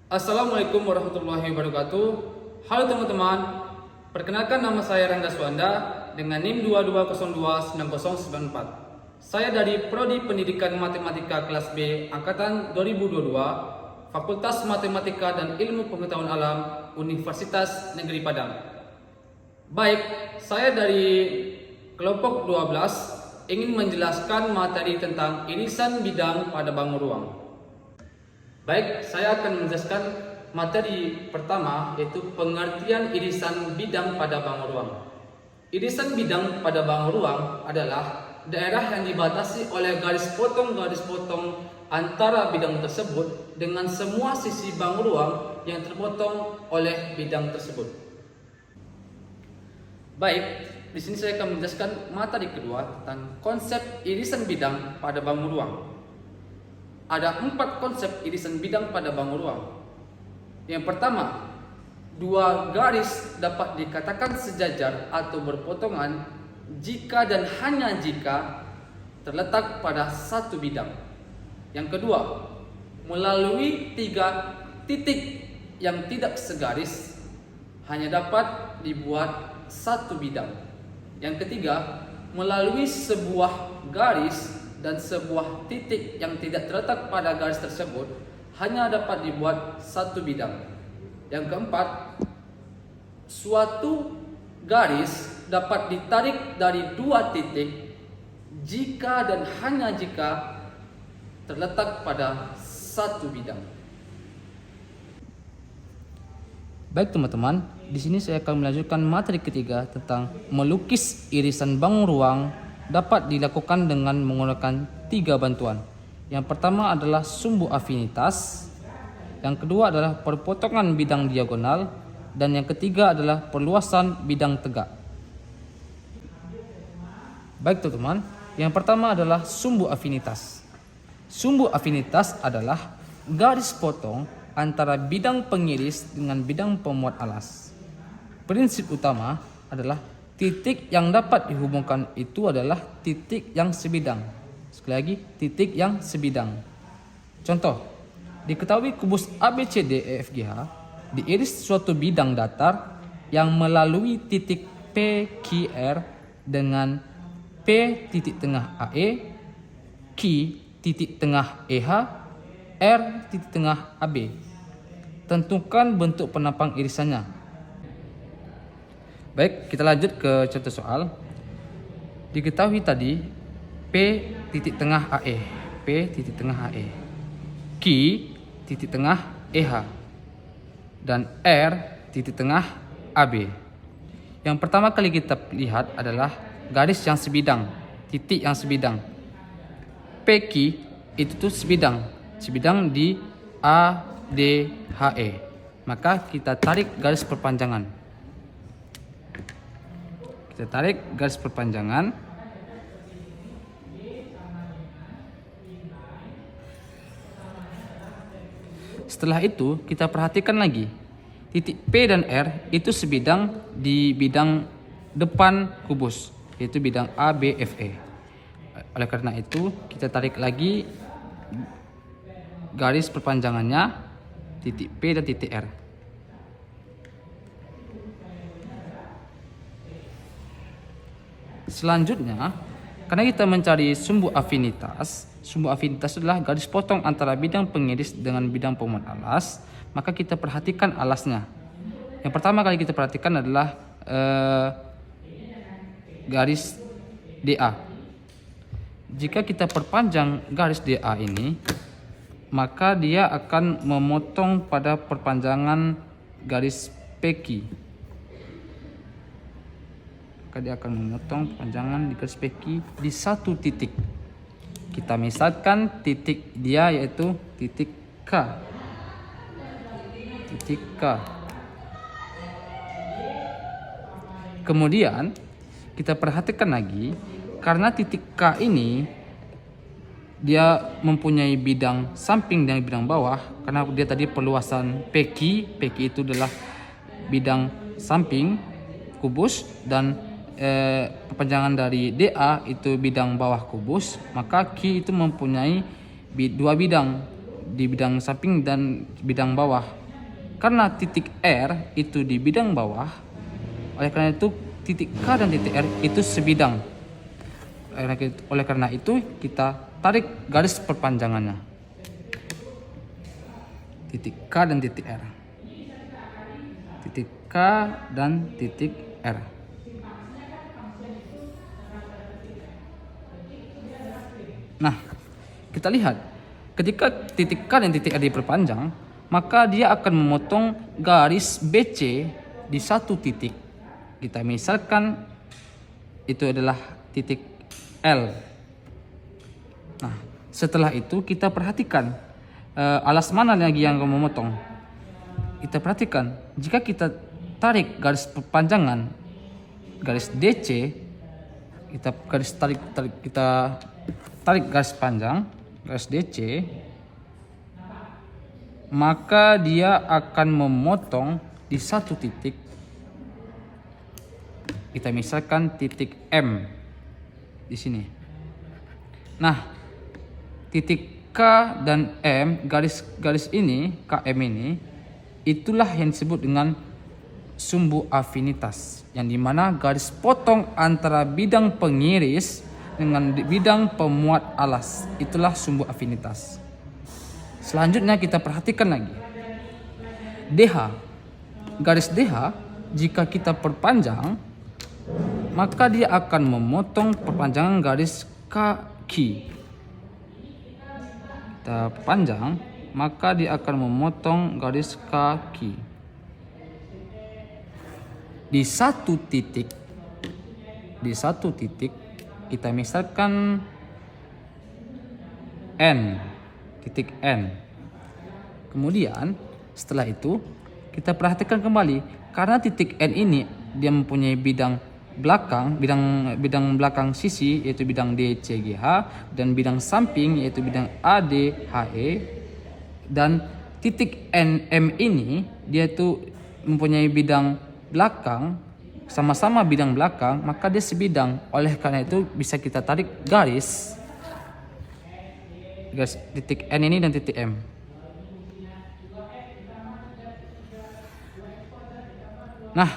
Assalamualaikum warahmatullahi wabarakatuh. Halo teman-teman, perkenalkan nama saya Rangga Suanda dengan NIM 22029094. Saya dari Prodi Pendidikan Matematika kelas B Angkatan 2022, Fakultas Matematika dan Ilmu Pengetahuan Alam, Universitas Negeri Padang. Baik, saya dari kelompok 12 ingin menjelaskan materi tentang irisan bidang pada bangun ruang. Baik, saya akan menjelaskan materi pertama, yaitu pengertian irisan bidang pada bangun ruang. Irisan bidang pada bangun ruang adalah daerah yang dibatasi oleh garis potong antara bidang tersebut dengan semua sisi bangun ruang yang terpotong oleh bidang tersebut. Baik, di sini saya akan menjelaskan materi kedua tentang konsep irisan bidang pada bangun ruang. Ada 4 konsep irisan bidang pada bangun ruang. Yang pertama, dua garis dapat dikatakan sejajar atau berpotongan jika dan hanya jika terletak pada satu bidang. Yang kedua, melalui 3 titik yang tidak segaris hanya dapat dibuat satu bidang. Yang ketiga, melalui sebuah garis dan sebuah titik yang tidak terletak pada garis tersebut hanya dapat dibuat satu bidang. Yang keempat, suatu garis dapat ditarik dari 2 titik jika dan hanya jika terletak pada satu bidang. Baik teman-teman, di sini saya akan melanjutkan materi ketiga tentang melukis irisan bangun ruang dapat dilakukan dengan menggunakan 3 bantuan. Yang pertama adalah sumbu afinitas, yang kedua adalah perpotongan bidang diagonal, dan yang ketiga adalah perluasan bidang tegak. Baik teman-teman, yang pertama adalah sumbu afinitas. Sumbu afinitas adalah garis potong antara bidang pengiris dengan bidang pemuat alas. Prinsip utama adalah titik yang dapat dihubungkan itu adalah titik yang sebidang. Sekali lagi, titik yang sebidang. Contoh, diketahui kubus ABCDEFGH diiris suatu bidang datar yang melalui titik PQR dengan P titik tengah AE, Q titik tengah EH, R titik tengah AB. Tentukan bentuk penampang irisannya. Baik, kita lanjut ke contoh soal. Diketahui tadi P titik tengah AE, P titik tengah AE, Q titik tengah EH, dan R titik tengah AB. Yang pertama kali kita lihat adalah garis yang sebidang, titik yang sebidang. PQ itu tuh sebidang di ADHE. Maka kita tarik garis perpanjangan. Kita tarik garis perpanjangan. Setelah itu kita perhatikan lagi. Titik P dan R itu sebidang di bidang depan kubus, yaitu bidang ABFE. Oleh karena itu kita tarik lagi garis perpanjangannya, titik P dan titik R. Selanjutnya, karena kita mencari sumbu afinitas adalah garis potong antara bidang pengiris dengan bidang pemuat alas, maka kita perhatikan alasnya. Yang pertama kali kita perhatikan adalah garis DA. Jika kita perpanjang garis DA ini, maka dia akan memotong pada perpanjangan garis PQ. Dia akan memotong panjangan di garis PQ di satu titik. Kita misalkan titik dia yaitu titik K. Titik K. Kemudian kita perhatikan lagi, karena titik K ini dia mempunyai bidang samping dan bidang bawah, karena dia tadi perluasan PQ itu adalah bidang samping kubus, dan perpanjangan dari DA itu bidang bawah kubus, maka Q itu mempunyai 2 bidang, di bidang samping dan bidang bawah. karena titik R itu di bidang bawah, oleh karena itu titik K dan titik R itu sebidang. Oleh karena itu kita tarik garis perpanjangannya. Titik K dan titik R. Titik K dan titik R. Nah, kita lihat ketika titik K dan titik R diperpanjang, maka dia akan memotong garis BC di satu titik. Kita misalkan itu adalah titik L. Nah, setelah itu kita perhatikan alas mana lagi yang akan memotong. Kita perhatikan jika kita tarik garis perpanjangan garis DC, kita tarik garis panjang garis DC, maka dia akan memotong di satu titik. Kita misalkan titik M di sini. Nah, titik K dan M, garis ini, KM ini, itulah yang disebut dengan sumbu afinitas, yang dimana garis potong antara bidang pengiris dengan bidang pemuat alas, itulah sumbu afinitas. Selanjutnya kita perhatikan lagi DH. Garis DH jika kita perpanjang, maka dia akan memotong perpanjangan garis kaki. Kita panjang, maka dia akan memotong garis kaki. Di satu titik kita misalkan N, titik N. Kemudian setelah itu kita perhatikan kembali, karena titik N ini dia mempunyai bidang belakang sisi, yaitu bidang DCGH, dan bidang samping yaitu bidang ADHE, dan titik NM ini dia itu mempunyai bidang belakang, sama-sama bidang belakang, maka dia sebidang. Oleh karena itu bisa kita tarik garis titik N ini dan titik M. Nah,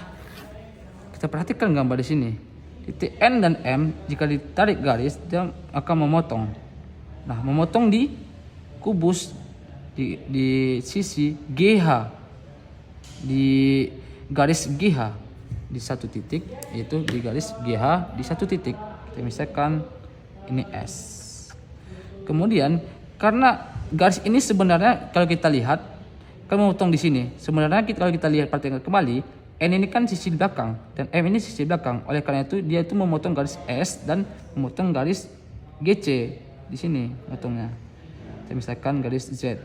kita perhatikan gambar di sini. Titik N dan M jika ditarik garis dia akan memotong. Nah, memotong di kubus di sisi GH, di garis GH di satu titik, yaitu di garis GH di satu titik. Kita misalkan ini S. Kemudian karena garis ini sebenarnya kalau kita lihat kan memotong di sini. Sebenarnya kalau kita lihat perhatikan kembali, N ini kan sisi belakang dan M ini sisi belakang. Oleh karena itu dia itu memotong garis S dan memotong garis GC di sini potongnya. Kita misalkan garis Z.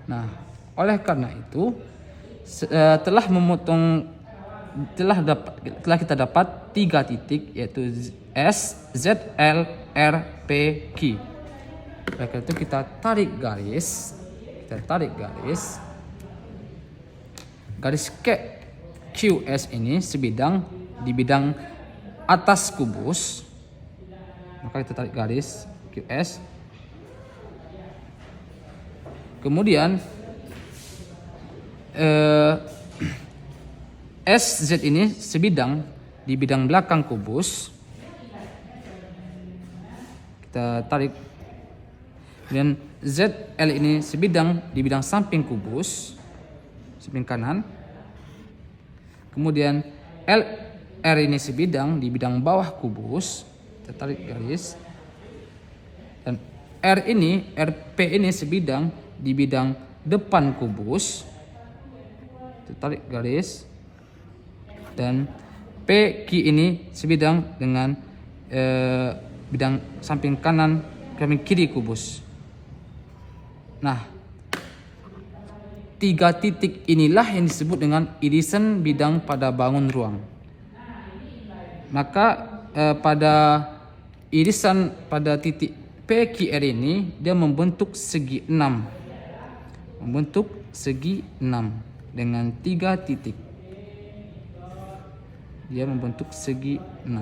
Nah, oleh karena itu telah kita dapat 3 titik, yaitu S, Z, L, R, P, Q. Oleh karena itu kita tarik garis. Garis QS ini sebidang di bidang atas kubus, maka kita tarik garis QS. Kemudian SZ ini sebidang di bidang belakang kubus, kita tarik. Dan ZL ini sebidang di bidang samping kubus, samping kanan. Kemudian LR ini sebidang di bidang bawah kubus, kita tarik garis. Dan RP ini sebidang di bidang depan kubus, kita tarik garis. Dan PQ ini sebidang dengan bidang samping kanan, samping kiri kubus. Nah, 3 titik inilah yang disebut dengan irisan bidang pada bangun ruang. Maka pada irisan pada titik PQR ini dia membentuk segi 6. Membentuk segi 6 dengan 3 titik. Dia membentuk segi 6.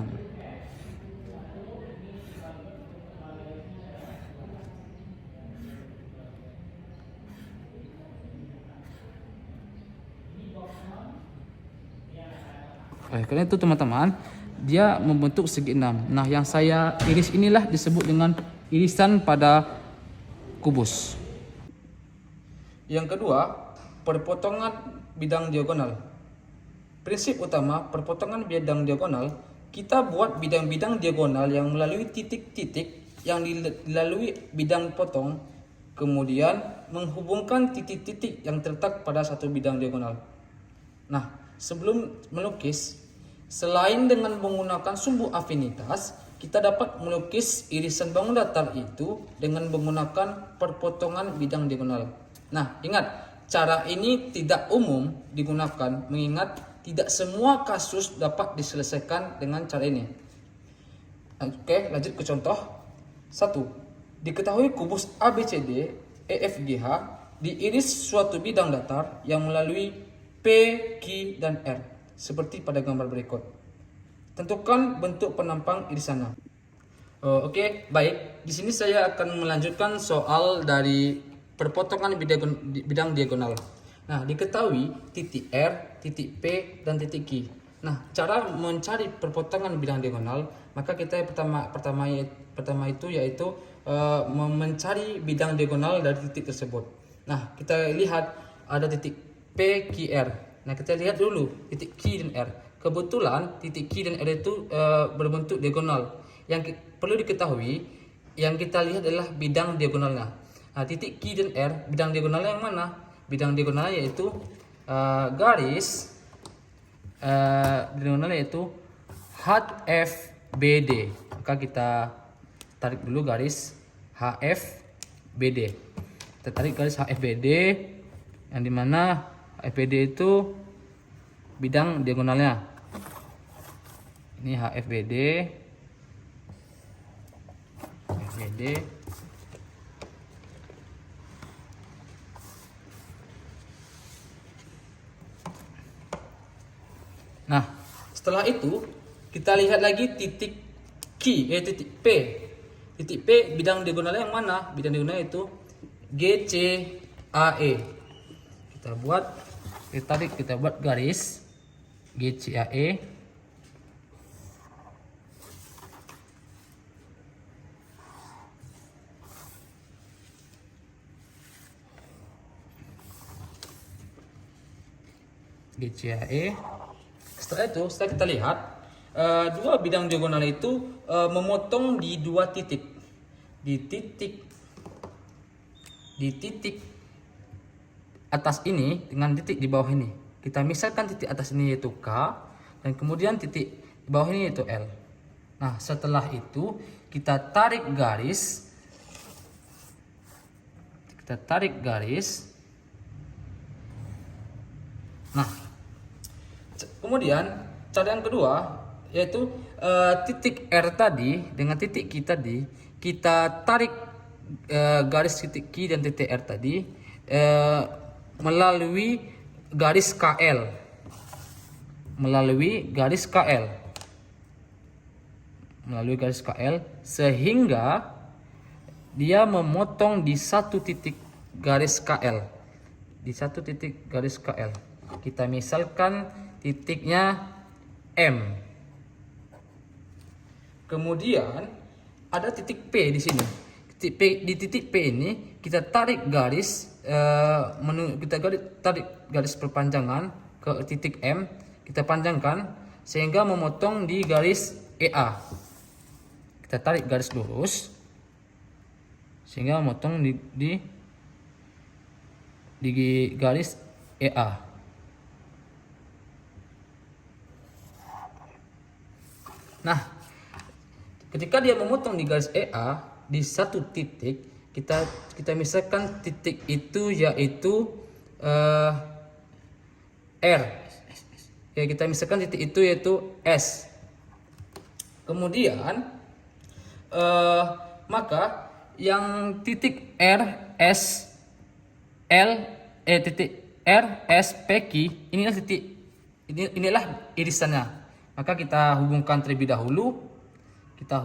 Oleh karena itu teman-teman, dia membentuk segi 6. Nah, yang saya iris inilah disebut dengan irisan pada kubus. Yang kedua, perpotongan bidang diagonal. Prinsip utama perpotongan bidang diagonal, kita buat bidang-bidang diagonal yang melalui titik-titik yang dilalui bidang potong, kemudian menghubungkan titik-titik yang terletak pada satu bidang diagonal. Nah, sebelum melukis, selain dengan menggunakan sumbu afinitas, kita dapat melukis irisan bangun datar itu dengan menggunakan perpotongan bidang diagonal. Nah, ingat, cara ini tidak umum digunakan, mengingat tidak semua kasus dapat diselesaikan dengan cara ini. Oke, lanjut ke contoh. 1. Diketahui kubus ABCD, EFGH diiris suatu bidang datar yang melalui P, Q, dan R, seperti pada gambar berikut. Tentukan bentuk penampang irisannya. Oke, baik. Di sini saya akan melanjutkan soal dari perpotongan bidang diagonal. Nah, diketahui titik R, titik P, dan titik Q. Nah, cara mencari perpotongan bidang diagonal, maka kita pertama itu yaitu mencari bidang diagonal dari titik tersebut. Nah, kita lihat ada titik P, Q, R. Nah, kita lihat dulu titik Q dan R. Kebetulan titik Q dan R itu berbentuk diagonal. Yang perlu diketahui, yang kita lihat adalah bidang diagonalnya. Nah, titik Q dan R, bidang diagonalnya yang mana? Bidang diagonalnya yaitu garis diagonalnya yaitu HFBD. Maka kita tarik dulu garis HFBD. Kita tarik garis HFBD yang dimana HFBD itu bidang diagonalnya. Ini HFBD. Nah, setelah itu kita lihat lagi titik Q, titik P. Titik P bidang diagonalnya yang mana? Bidang diagonalnya itu GCAE. Kita buat garis GCAE. GCAE. Setelah kita lihat dua bidang diagonal itu memotong di dua titik. Di titik atas ini dengan titik di bawah ini. Kita misalkan titik atas ini yaitu K dan kemudian titik di bawah ini yaitu L. Nah, setelah itu kita tarik garis. Nah, kemudian cara yang kedua yaitu titik R tadi dengan titik Q tadi, kita tarik garis titik Q dan titik R tadi melalui garis KL. Melalui garis KL sehingga dia memotong di satu titik garis KL. Kita misalkan titiknya M. Kemudian ada titik P di sini. Di titik P ini kita tarik garis tarik garis perpanjangan ke titik M, kita panjangkan sehingga memotong di garis EA. Kita tarik garis lurus sehingga memotong di garis EA. Nah, ketika dia memotong di garis EA di satu titik, kita misalkan titik itu yaitu R. Ya, kita misalkan titik itu yaitu S. Kemudian maka yang titik R S L titik R S P Q inilah irisannya. Maka kita hubungkan terlebih dahulu. Kita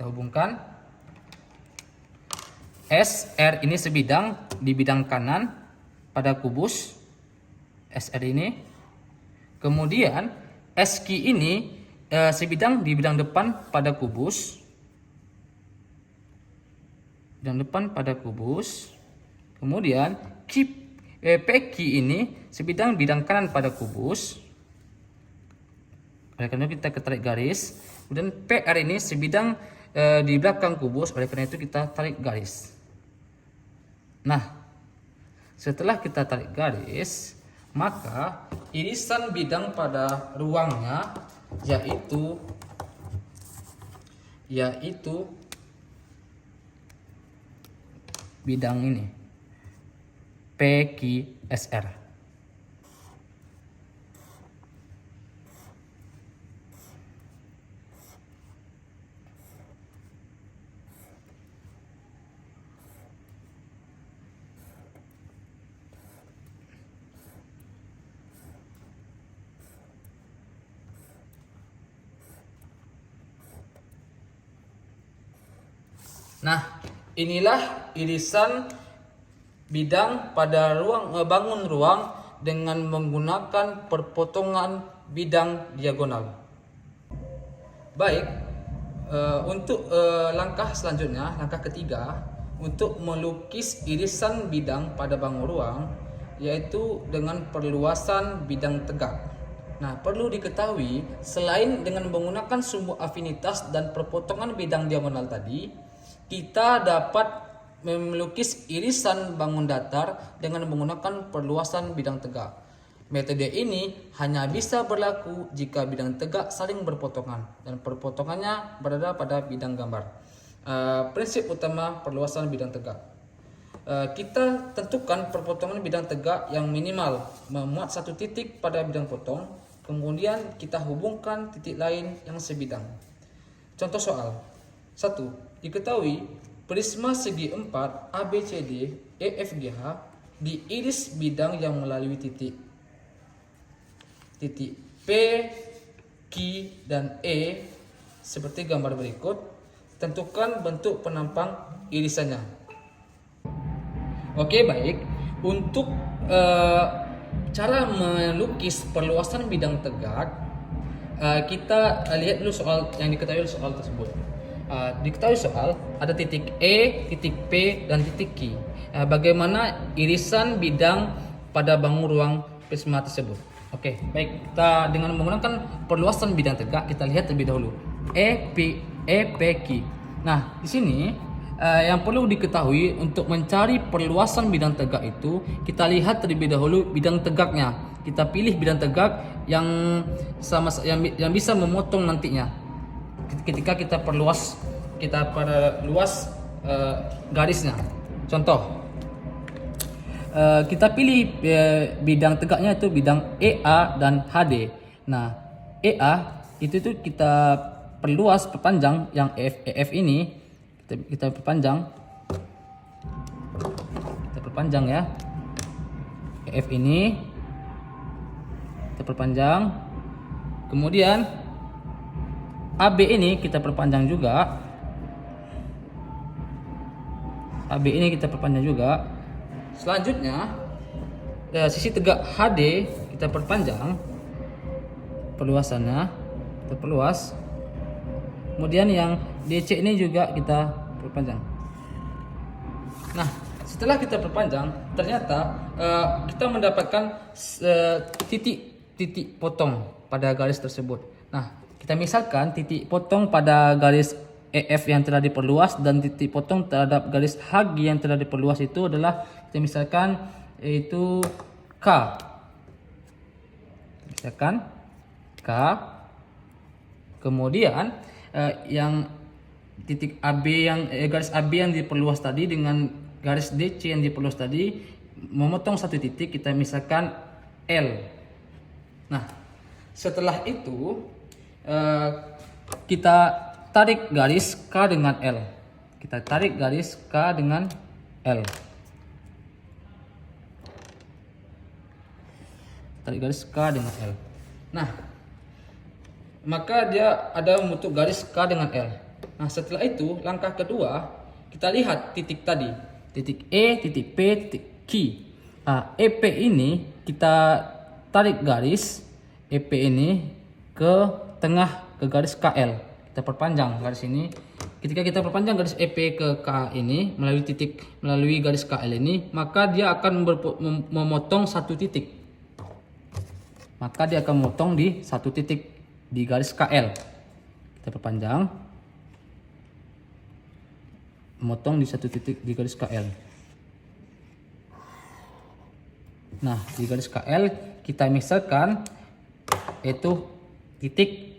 hubungkan S R ini sebidang di bidang kanan pada kubus. SR ini. Kemudian SQ ini sebidang di bidang depan pada kubus. Bidang depan pada kubus. Kemudian PQ ini sebidang bidang kanan pada kubus. Oleh karena itu kita tarik garis. Kemudian PR ini sebidang di belakang kubus. Oleh karena itu kita tarik garis. Nah, setelah kita tarik garis, maka irisan bidang pada ruangnya yaitu bidang ini PQSR. Nah, inilah irisan bidang pada bangun ruang dengan menggunakan perpotongan bidang diagonal. Baik, untuk langkah selanjutnya, langkah ketiga, untuk melukis irisan bidang pada bangun ruang, yaitu dengan perluasan bidang tegak. Nah, perlu diketahui, selain dengan menggunakan sumbu afinitas dan perpotongan bidang diagonal tadi, kita dapat melukis irisan bangun datar dengan menggunakan perluasan bidang tegak. Metode ini hanya bisa berlaku jika bidang tegak saling berpotongan dan perpotongannya berada pada bidang gambar. Prinsip utama perluasan bidang tegak. Kita tentukan perpotongan bidang tegak yang minimal memuat satu titik pada bidang potong, kemudian kita hubungkan titik lain yang sebidang. Contoh soal 1. Diketahui prisma segi 4 ABCD EFGH diiris bidang yang melalui titik P, Q, dan E seperti gambar berikut. Tentukan bentuk penampang irisannya. Oke, baik. Untuk cara melukis perluasan bidang tegak, kita lihat dulu soal yang diketahui soal tersebut. Diketahui soal ada titik E, titik P, dan titik Q. Bagaimana irisan bidang pada bangun ruang prisma tersebut? Oke, baik. Kita dengan menggunakan perluasan bidang tegak, kita lihat terlebih dahulu E, P, Q. Nah, di sini yang perlu diketahui untuk mencari perluasan bidang tegak itu, kita lihat terlebih dahulu bidang tegaknya. Kita pilih bidang tegak yang bisa memotong nantinya. Ketika kita perluas garisnya. Contoh, kita pilih bidang tegaknya itu bidang EA dan HD. Nah, EA itu kita perpanjang yang EF ini, kita perpanjang ya. EF ini kita perpanjang. Kemudian AB ini kita perpanjang juga. AB ini kita perpanjang juga. Selanjutnya sisi tegak HD kita perpanjang perluasannya, kita perluas. Kemudian yang DC ini juga kita perpanjang. Nah, setelah kita perpanjang, ternyata kita mendapatkan titik potong pada garis tersebut. Nah, kita misalkan titik potong pada garis EF yang telah diperluas dan titik potong terhadap garis HG yang telah diperluas itu adalah, kita misalkan yaitu K. Misalkan K. Kemudian yang titik AB garis AB yang diperluas tadi dengan garis DC yang diperluas tadi memotong satu titik, kita misalkan L. Nah, setelah itu kita tarik garis K dengan L. Kita tarik garis K dengan L. Tarik garis K dengan L. Nah, maka dia ada membentuk garis K dengan L. Nah, setelah itu langkah kedua, kita lihat titik tadi, titik E, titik P, titik Q. Nah, EP ini kita tarik garis EP ini ke tengah, ke garis KL. Kita perpanjang garis ini. Ketika kita perpanjang garis EP ke K ini melalui garis KL ini, maka dia akan memotong satu titik. Maka dia akan memotong di satu titik di garis KL. Kita perpanjang, memotong di satu titik di garis KL. Nah, di garis KL kita misalkan itu titik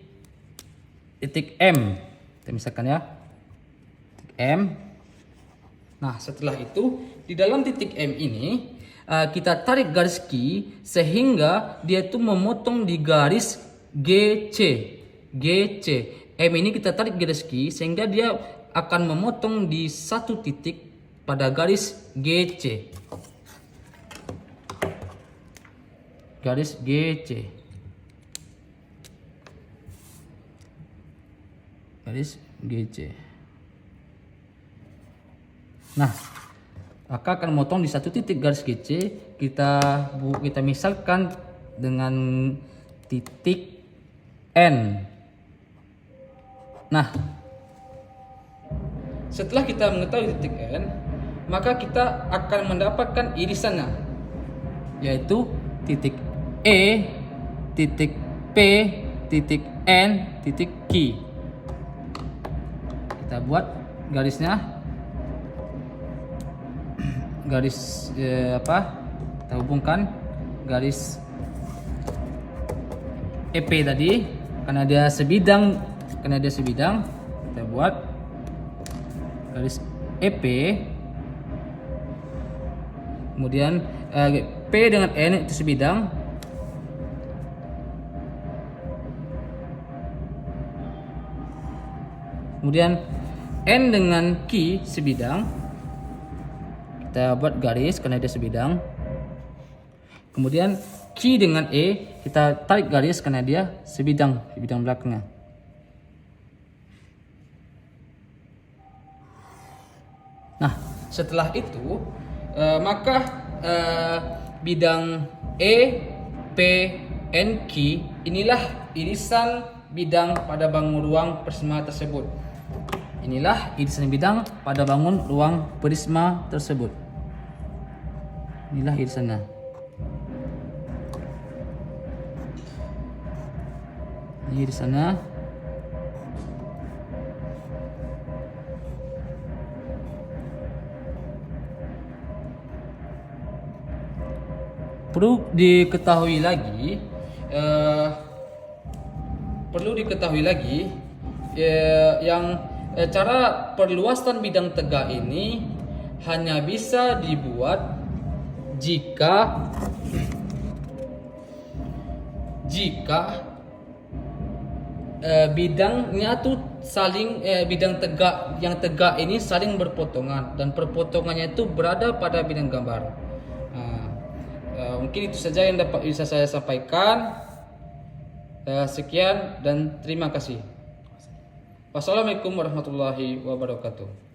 M. Kita misalkan ya, titik M. Nah, setelah itu di dalam titik M ini kita tarik garis Q sehingga dia itu memotong di garis GC. M ini kita tarik garis Q sehingga dia akan memotong di satu titik pada garis GC. Garis GC. Garis GC. Nah, maka akan memotong di satu titik garis GC. Kita misalkan dengan titik N. Nah, setelah kita mengetahui titik N, maka kita akan mendapatkan irisannya, yaitu titik E, titik P, titik N, titik Q. Kita buat garisnya, garis kita hubungkan garis EP tadi karena dia sebidang, kita buat garis EP, kemudian P dengan N itu sebidang, kemudian N dengan Q sebidang, kita buat garis karena dia sebidang, kemudian Q dengan E kita tarik garis karena dia sebidang belakangnya. Nah, setelah itu maka bidang E, P, N, Q inilah irisan bidang pada bangun ruang prisma tersebut. Inilah irisan bidang pada bangun ruang prisma tersebut. Inilah irisannya. Ini irisannya. Perlu diketahui lagi yang cara perluasan bidang tegak ini hanya bisa dibuat jika bidangnya tuh saling bidang tegak yang tegak ini saling berpotongan dan perpotongannya itu berada pada bidang gambar. Mungkin itu saja yang dapat bisa saya sampaikan. Sekian dan terima kasih. Wassalamualaikum warahmatullahi wabarakatuh.